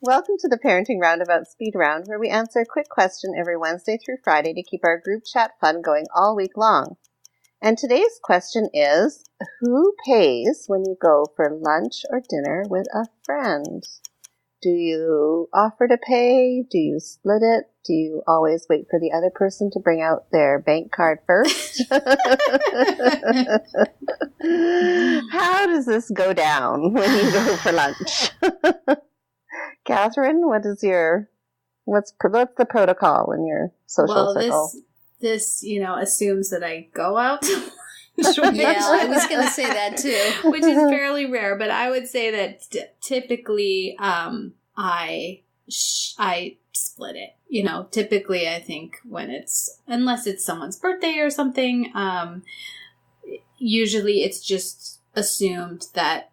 Welcome to the Parenting Roundabout Speed Round, where we answer a quick question every Wednesday through Friday to keep our group chat fun going all week long. And today's question is, who pays when you go for lunch or dinner with a friend? Do you offer to pay? Do you split it? Do you always wait for the other person to bring out their bank card first? How does this go down when you go for lunch? Catherine, what's the protocol in your social circle? This assumes that I go out to lunch. Yeah, I was going to say that too. Which is fairly rare, but I would say that typically I split it. Typically I think unless it's someone's birthday or something, usually it's just assumed that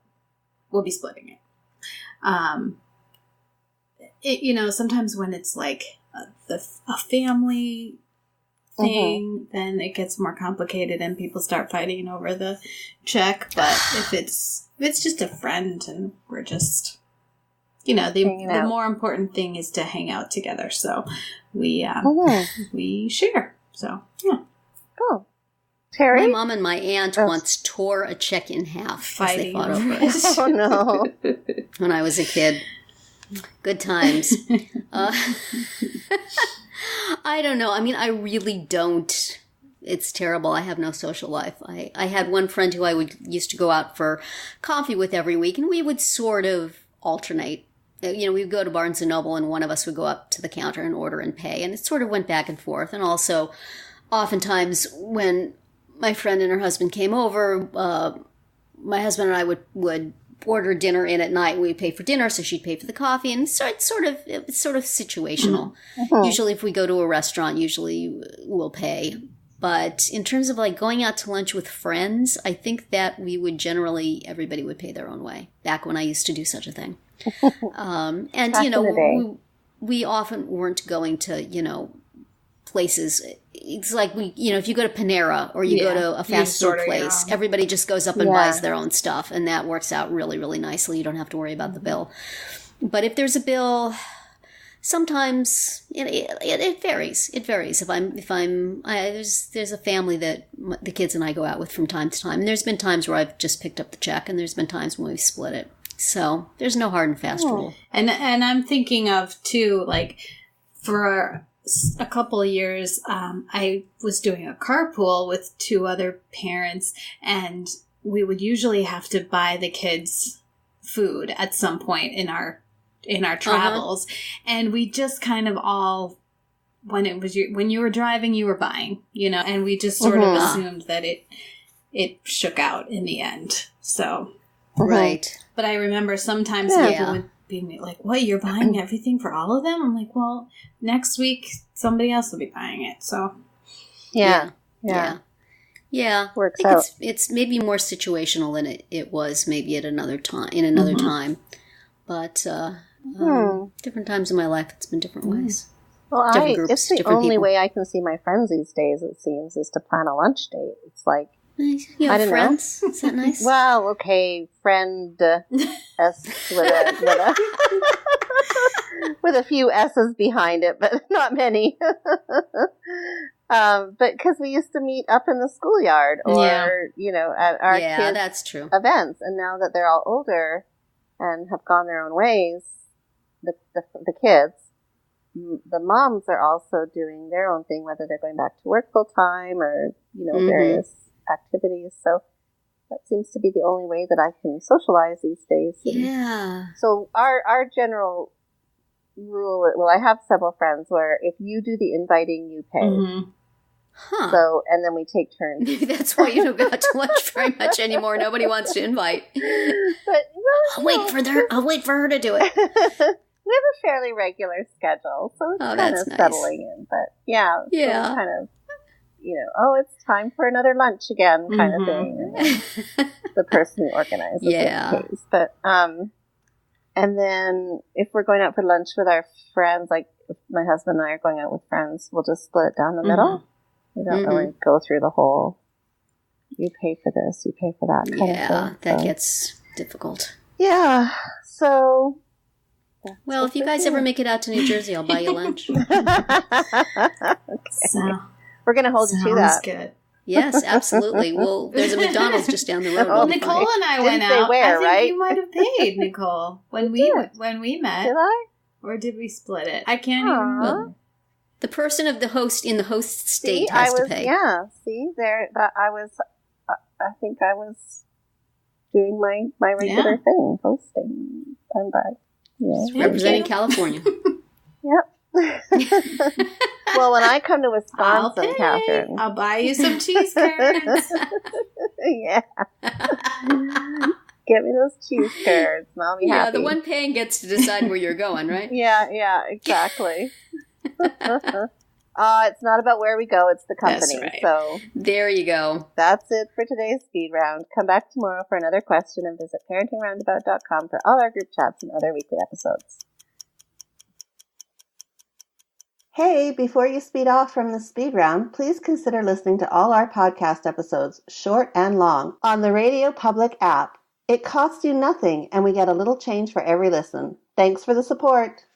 we'll be splitting it. Sometimes when it's like a family thing, then it gets more complicated and people start fighting over the check. But if it's just a friend and we're just, the more important thing is to hang out together. So we share. So yeah. Cool. Terry? My mom and my aunt once tore a check in half fighting over it. Oh no! When I was a kid. Good times. I don't know. I mean, I really don't. It's terrible. I have no social life. I had one friend who I used to go out for coffee with every week, and we would sort of alternate. We'd go to Barnes & Noble, and one of us would go up to the counter and order and pay, and it sort of went back and forth. And also, oftentimes, when my friend and her husband came over, my husband and I would order dinner in at night. We'd pay for dinner, so she'd pay for the coffee, and so it's sort of situational. Mm-hmm. Usually, if we go to a restaurant, we'll pay. But in terms of like going out to lunch with friends, I think that everybody would pay their own way. Back when I used to do such a thing, and we often weren't going to places. It's like if you go to Panera or you go to a fast food place, everybody just goes up and buys their own stuff, and that works out really, really nicely. You don't have to worry about the bill. But if there's a bill, sometimes it varies. It varies. There's a family that the kids and I go out with from time to time, and there's been times where I've just picked up the check, and there's been times when we've split it. So there's no hard and fast rule. And I'm thinking of too, like for a couple of years, I was doing a carpool with two other parents, and we would usually have to buy the kids food at some point in our travels, and we just kind of all, when you were driving, you were buying, and we just sort of assumed that it shook out in the end. So right, but I remember sometimes people would be like, "What, you're buying everything for all of them?" I'm like, "Well, next week somebody else will be buying it." So yeah. Works I think out. It's maybe more situational than it was maybe at another time. Time, but different times in my life, it's been different ways. Well, different groups, it's the different only people. way I can see my friends these days. It seems is to plan a lunch date. It's like. You have friends? Is that nice? Well, okay, friend S with a few S's behind it, but not many. But because we used to meet up in the schoolyard or at our kids' that's true. events, and now that they're all older and have gone their own ways, the kids, the moms are also doing their own thing, whether they're going back to work full time or various activities. So that seems to be the only way that I can socialize these days. Yeah. So our general rule, well, I have several friends where if you do the inviting, you pay. Mm-hmm. Huh. So, and then we take turns. Maybe that's why you don't go out to lunch very much anymore. Nobody wants to invite. But I'll wait for her to do it. We have a fairly regular schedule, so it's kind of settling in. But so it's kind of, it's time for another lunch again, kind of thing. And the person who organizes it pays. But and then if we're going out for lunch with our friends, like if my husband and I are going out with friends, we'll just split it down the middle. We don't really go through the whole, you pay for this, you pay for that kind of thing. Yeah, that gets difficult. Yeah. So Well, if you guys ever make it out to New Jersey, I'll buy you lunch. Okay. So, we're going to hold you to that. Good. Yes, absolutely. Well, there's a McDonald's just down the road. Well, Nicole and I went out. I think you might have paid, Nicole, when we met. Did I? Or did we split it? I can't even remember. The person of the host in the host state has to pay. Yeah, there. I think I was doing my regular thing, hosting. Representing California. Yep. Well, when I come to Wisconsin, Catherine, I'll buy you some cheese curds. Yeah. Get me those cheese curds, and I'll be happy. Yeah, the one paying gets to decide where you're going, right? Yeah, exactly. It's not about where we go, it's the company. That's right. So there you go. That's it for today's speed round. Come back tomorrow for another question and visit parentingroundabout.com for all our group chats and other weekly episodes. Hey, before you speed off from the speed round, please consider listening to all our podcast episodes, short and long, on the Radio Public app. It costs you nothing, and we get a little change for every listen. Thanks for the support.